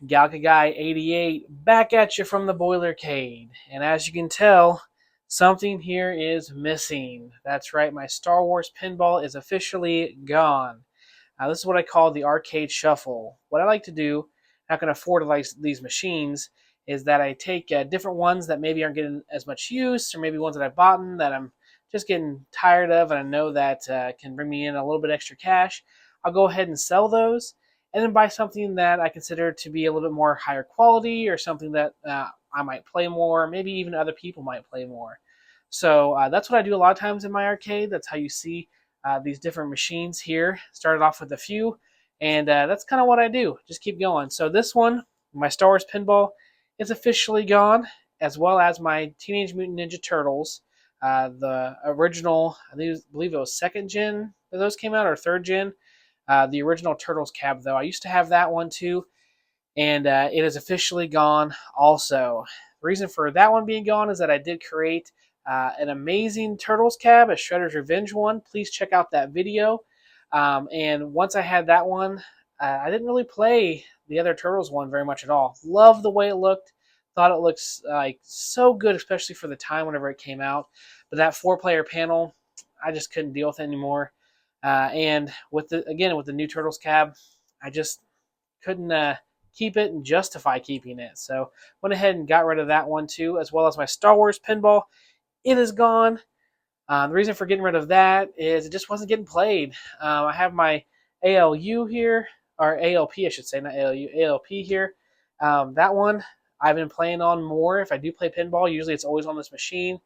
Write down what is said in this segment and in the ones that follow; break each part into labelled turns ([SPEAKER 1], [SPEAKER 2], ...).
[SPEAKER 1] Galka Guy 88 back at you from the Boilercade. And as you can tell, something here is missing. That's right, my Star Wars pinball is officially gone. This is what I call the arcade shuffle. What I like to do, I can afford these machines, is that I take different ones that maybe aren't getting as much use, or maybe ones that I've bought that I'm just getting tired of and I know that can bring me in a little bit extra cash. I'll go ahead and sell those and then buy something that I consider to be a little bit more higher quality or something that I might play more, maybe even other people might play more. So that's what I do a lot of times in my arcade. That's how you see these different machines here. Started off with a few, and that's kind of what I do. Just keep going. So this one, my Star Wars pinball, is officially gone, as well as my Teenage Mutant Ninja Turtles. The original, I believe it was second gen that those came out, or third gen. The original Turtles cab, though, I used to have that one too, and it is officially gone also. The reason for that one being gone is that I did create an amazing Turtles cab, a Shredder's Revenge one. Please check out that video. And once I had that one, I didn't really play the other Turtles one very much at all. Loved the way it looked. Thought it looks like so good, especially for the time whenever it came out. But that 4-player panel, I just couldn't deal with it anymore. And with the new Turtles cab, I just couldn't keep it and justify keeping it. So went ahead and got rid of that one too, as well as my Star Wars pinball. It is gone. The reason for getting rid of that is it just wasn't getting played. I have my ALU here, or ALP I should say, not ALU, ALP here. That one I've been playing on more. If I do play pinball, usually it's always on this machine.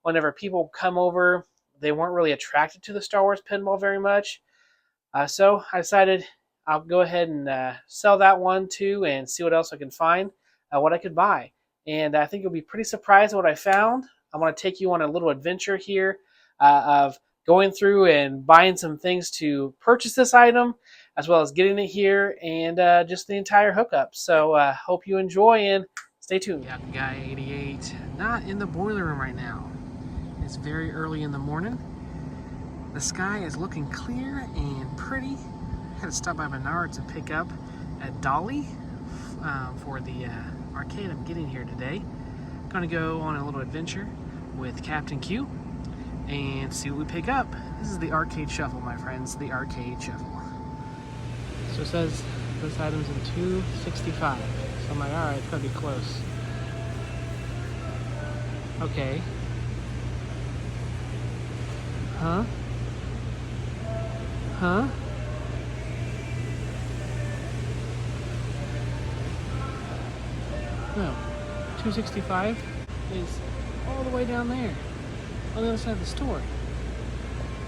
[SPEAKER 1] Whenever people come over, they weren't really attracted to the Star Wars pinball very much. So I decided I'll go ahead and sell that one too and see what else I can find, what I could buy. And I think you'll be pretty surprised at what I found. I want to take you on a little adventure here of going through and buying some things to purchase this item, as well as getting it here and just the entire hookup. So hope you enjoy and stay tuned. Yeah, Guy 88, not in the boiler room right now. It's very early in the morning. The sky is looking clear and pretty. I had to stop by Menards to pick up a dolly for the arcade I'm getting here today. Gonna go on a little adventure with CaptainQ and see what we pick up. This is the arcade shuffle, my friends, the arcade shuffle. So it says this item's in 265. So I'm like, all right, it's gonna be close. Okay. Huh? Huh? No. 265 is all the way down there on the other side of the store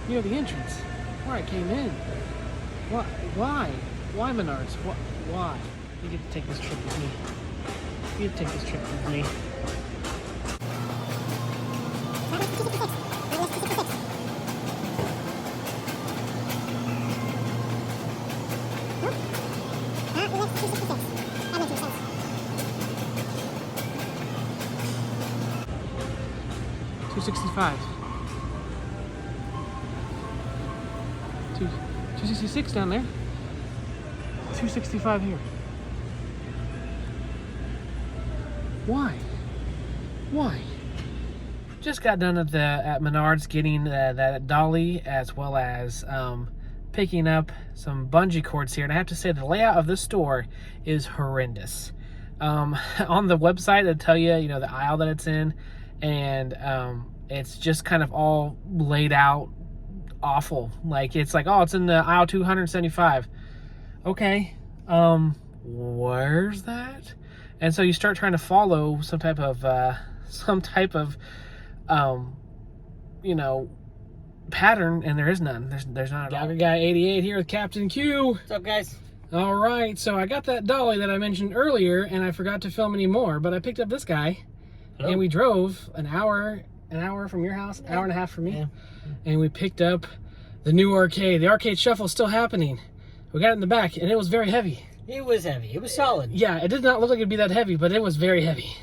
[SPEAKER 1] near the entrance where I came in. Why Menards? Why? You get to take this trip with me. You get to take this trip with me. $265. 266 down there. 265 here. Why? Just got done at Menards getting that dolly, as well as picking up some bungee cords here. And I have to say the layout of this store is horrendous. On the website, they'll tell you, the aisle that it's in, and it's just kind of all laid out awful. Like, it's like, oh, it's in the aisle 275. Okay, where's that? And so you start trying to follow some type of pattern, and there is none. There's not. Galka Guy 88 here with CaptainQ.
[SPEAKER 2] What's up, guys?
[SPEAKER 1] All right, so I got that dolly that I mentioned earlier, and I forgot to film any more, but I picked up this guy. Hello. And we drove an hour from your house, hour and a half from me, yeah. And we picked up the new arcade. The arcade shuffle is still happening. We got it in the back, and it was very heavy.
[SPEAKER 2] It was heavy. It was solid.
[SPEAKER 1] Yeah, it did not look like it'd be that heavy, but it was very heavy.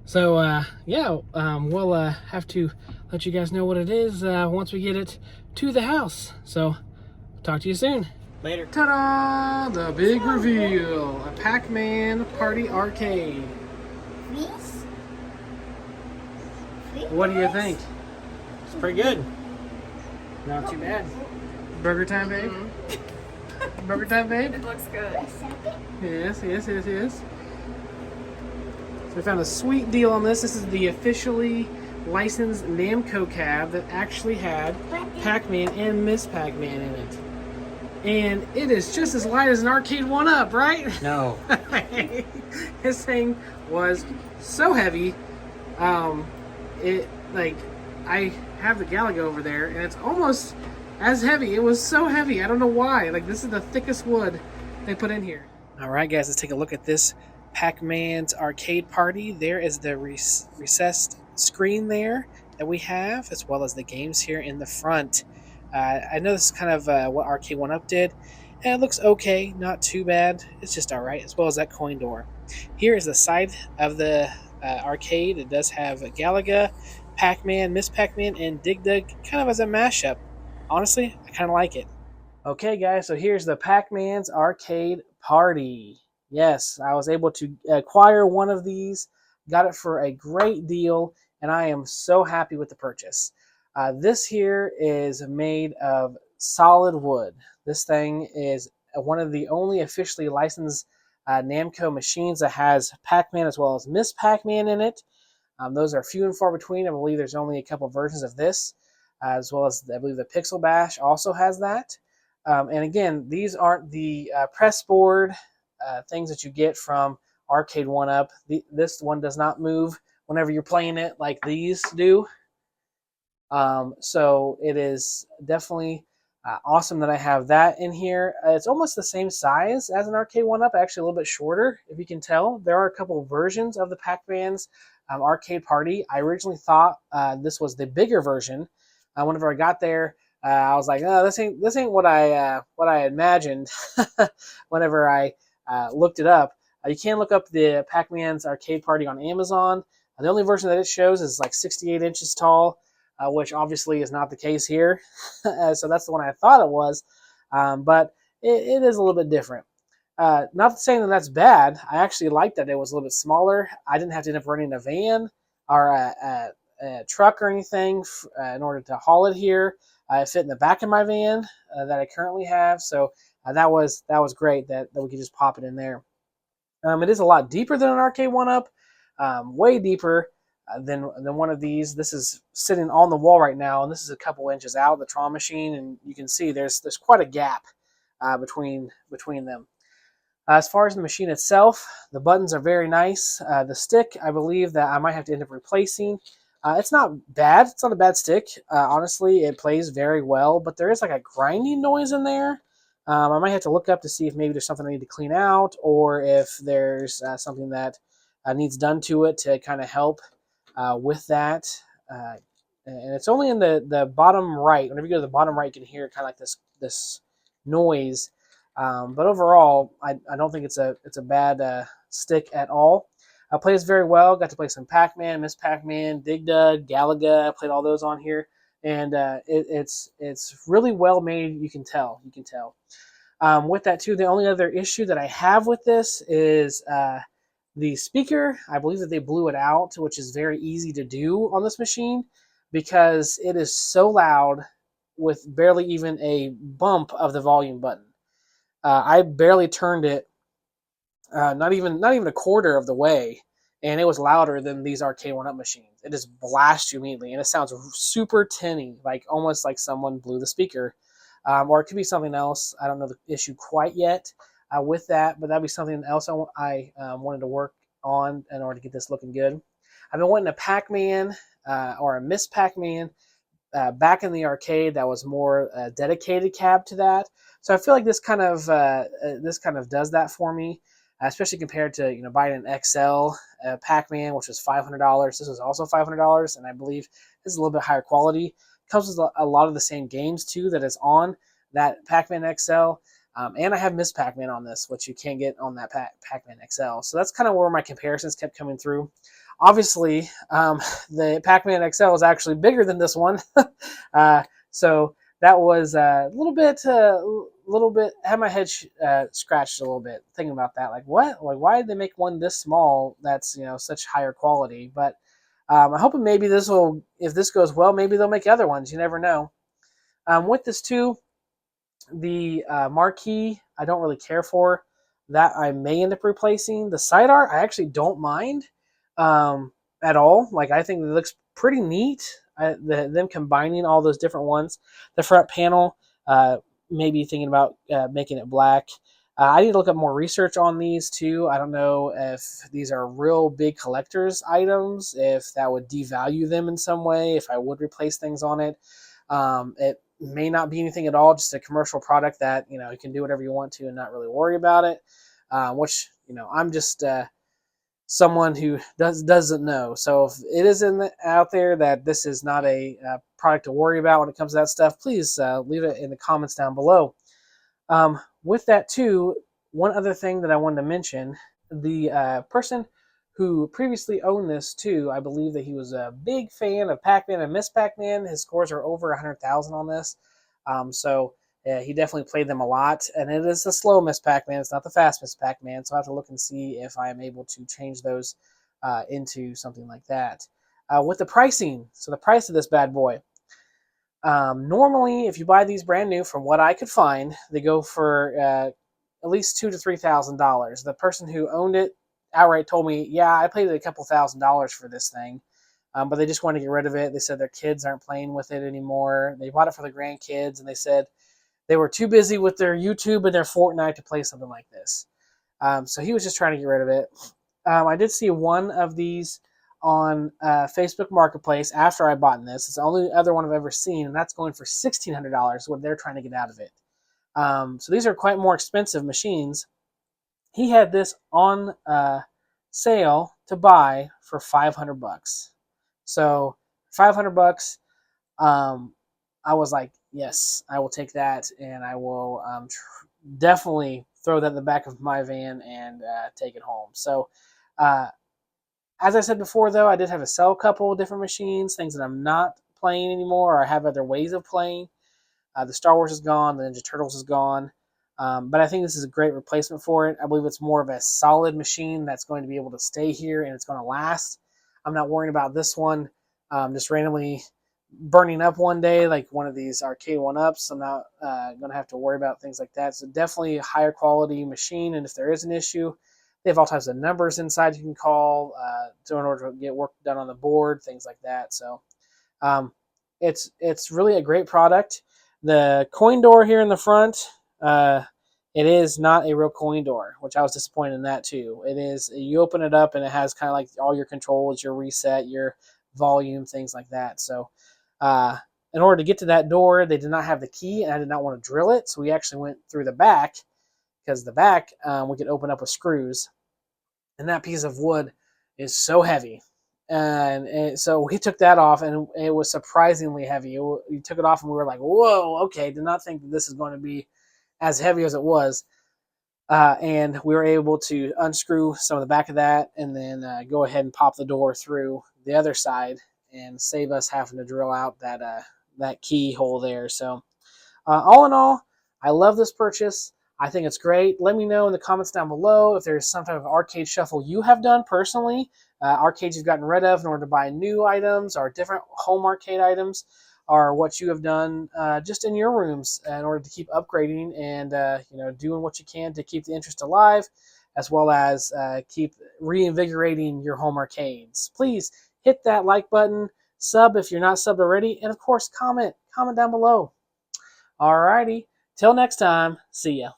[SPEAKER 1] So, we'll have to let you guys know what it is once we get it to the house. So, talk to you soon.
[SPEAKER 2] Later.
[SPEAKER 1] Ta-da! The big reveal. A Pac-Man Party Arcade.
[SPEAKER 3] Please?
[SPEAKER 1] What do you think?
[SPEAKER 2] It's pretty good. Not too bad.
[SPEAKER 1] Burger time, babe? Burger time, babe?
[SPEAKER 4] It looks good.
[SPEAKER 1] Yes. So we found a sweet deal on this. This is the officially licensed Namco cab that actually had Pac-Man and Miss Pac-Man in it. And it is just as light as an arcade 1-Up, right?
[SPEAKER 2] No.
[SPEAKER 1] This thing was so heavy. I have the Galaga over there, and it's almost as heavy. It was so heavy. I don't know why. Like, this is the thickest wood they put in here. All right, guys, let's take a look at this Pac-Man's Arcade Party. There is the recessed screen there that we have, as well as the games here in the front. I know this is kind of what Arcade 1-Up did, and it looks okay, not too bad. It's just all right, as well as that coin door. Here is the side of the arcade. It does have Galaga, Pac-Man, Miss Pac-Man, and Dig Dug, kind of as a mashup. Honestly, I kind of like it. Okay, guys, so here's the Pac-Man's Arcade Party. Yes, I was able to acquire one of these, got it for a great deal, and I am so happy with the purchase. This here is made of solid wood. This thing is one of the only officially licensed Namco machines that has Pac-Man as well as Miss Pac-Man in it. Those are few and far between. I believe there's only a couple versions of this, as well as I believe the Pixel Bash also has that. And again, these aren't the press board things that you get from Arcade 1-Up. This one does not move whenever you're playing it like these do. So it is definitely awesome that I have that in here. It's almost the same size as an Arcade 1-Up, actually a little bit shorter, if you can tell. There are a couple of versions of the Pac-Man's Arcade Party. I originally thought this was the bigger version. Whenever I got there, I was like, "Oh, this ain't what I imagined." Whenever I looked it up, you can look up the Pac-Man's Arcade Party on Amazon. The only version that it shows is like 68 inches tall, which obviously is not the case here. So that's the one I thought it was, but it is a little bit different. Not saying that that's bad. I actually liked that it was a little bit smaller. I didn't have to end up running a van or a truck or anything in order to haul it here. It fit in the back of my van that I currently have, so that was great that we could just pop it in there. It is a lot deeper than an Arcade 1-Up, way deeper than one of these. This is sitting on the wall right now, and this is a couple inches out of the Tron machine, and you can see there's quite a gap between them. As far as the machine itself, the buttons are very nice. The stick, I believe that I might have to end up replacing. It's not bad. It's not a bad stick. Honestly, it plays very well, but there is like a grinding noise in there. I might have to look up to see if maybe there's something I need to clean out, or if there's something that needs done to it to kind of help with that. And it's only in the bottom right. Whenever you go to the bottom right, you can hear kind of like this noise. But overall, I don't think it's a bad stick at all. I played this very well. Got to play some Pac-Man, Miss Pac-Man, Dig Dug, Galaga. I played all those on here, and it's really well made. You can tell. With that too, the only other issue that I have with this is the speaker. I believe that they blew it out, which is very easy to do on this machine because it is so loud with barely even a bump of the volume button. I barely turned it, not even a quarter of the way, and it was louder than these Arcade 1-Up machines. It just blasts you immediately, and it sounds super tinny, like almost like someone blew the speaker. Or it could be something else. I don't know the issue quite yet with that, but that'd be something else I wanted to work on in order to get this looking good. I've been wanting a Pac-Man or a Miss Pac-Man back in the arcade that was more dedicated cab to that. So I feel like this kind of does that for me, especially compared to buying an XL Pac-Man, which was $500. This was also $500, and I believe this is a little bit higher quality. It comes with a lot of the same games too that is on that Pac-Man XL. And I have Miss Pac-Man on this, which you can't get on that Pac-Man XL. So that's kind of where my comparisons kept coming through. Obviously, the Pac-Man XL is actually bigger than this one. So that was a little bit little bit, had my head scratched a little bit thinking about that. Like what? Like why did they make one this small? That's such higher quality. But I'm hoping maybe this will, if this goes well, maybe they'll make other ones. You never know. With this too, the marquee I don't really care for. That I may end up replacing. The side art I actually don't mind at all. Like I think it looks pretty neat. Them combining all those different ones. The front panel, maybe thinking about making it black. I need to look up more research on these too. I don't know if these are real big collector's items, if that would devalue them in some way, if I would replace things on it. It may not be anything at all, just a commercial product that you can do whatever you want to and not really worry about it. Which I'm just someone who doesn't know. So if it is out there that this is not a product to worry about when it comes to that stuff, please leave it in the comments down below. With that too, one other thing that I wanted to mention, the person who previously owned this too, I believe that he was a big fan of Pac-Man and Miss Pac-Man. His scores are over 100,000 on this. So he definitely played them a lot. And it is a slow Miss Pac-Man. It's not the fast Miss Pac-Man. So I have to look and see if I am able to change those into something like that. With the pricing, so the price of this bad boy. Normally, if you buy these brand new, from what I could find, they go for at least $2,000 to $3,000. The person who owned it outright told me, "Yeah, I paid a couple $1,000s for this thing, but they just wanted to get rid of it." They said their kids aren't playing with it anymore. They bought it for the grandkids, and they said they were too busy with their YouTube and their Fortnite to play something like this. So he was just trying to get rid of it. I did see one of these on Facebook Marketplace after I bought this. It's the only other one I've ever seen, and that's going for $1,600, what they're trying to get out of it. So these are quite more expensive machines. He had this on sale to buy for $500. So $500, I was like, yes, I will take that, and I will definitely throw that in the back of my van and take it home. So, as I said before, though, I did have to sell a couple of different machines, things that I'm not playing anymore, or I have other ways of playing. The Star Wars is gone, the Ninja Turtles is gone, but I think this is a great replacement for it. I believe it's more of a solid machine that's going to be able to stay here and it's going to last. I'm not worrying about this one just randomly burning up one day like one of these arcade one-ups. I'm not going to have to worry about things like that. So definitely a higher quality machine, and if there is an issue, they have all types of numbers inside you can call in order to get work done on the board, things like that. So it's really a great product. The coin door here in the front, it is not a real coin door, which I was disappointed in that too. It is, you open it up and it has kind of like all your controls, your reset, your volume, things like that. So in order to get to that door, they did not have the key, and I did not want to drill it. So we actually went through the back, because the back we could open up with screws, and that piece of wood is so heavy. And so we took that off, and it was surprisingly heavy. We took it off, and we were like, "Whoa, okay!" Did not think that this is going to be as heavy as it was. And we were able to unscrew some of the back of that, and then go ahead and pop the door through the other side, and save us having to drill out that keyhole there. So all in all, I love this purchase. I think it's great. Let me know in the comments down below if there's some type of arcade shuffle you have done personally, arcades you've gotten rid of in order to buy new items or different home arcade items, or what you have done just in your rooms in order to keep upgrading and doing what you can to keep the interest alive, as well as keep reinvigorating your home arcades. Please hit that like button, sub if you're not subbed already, and of course comment down below. Alrighty, till next time, see ya.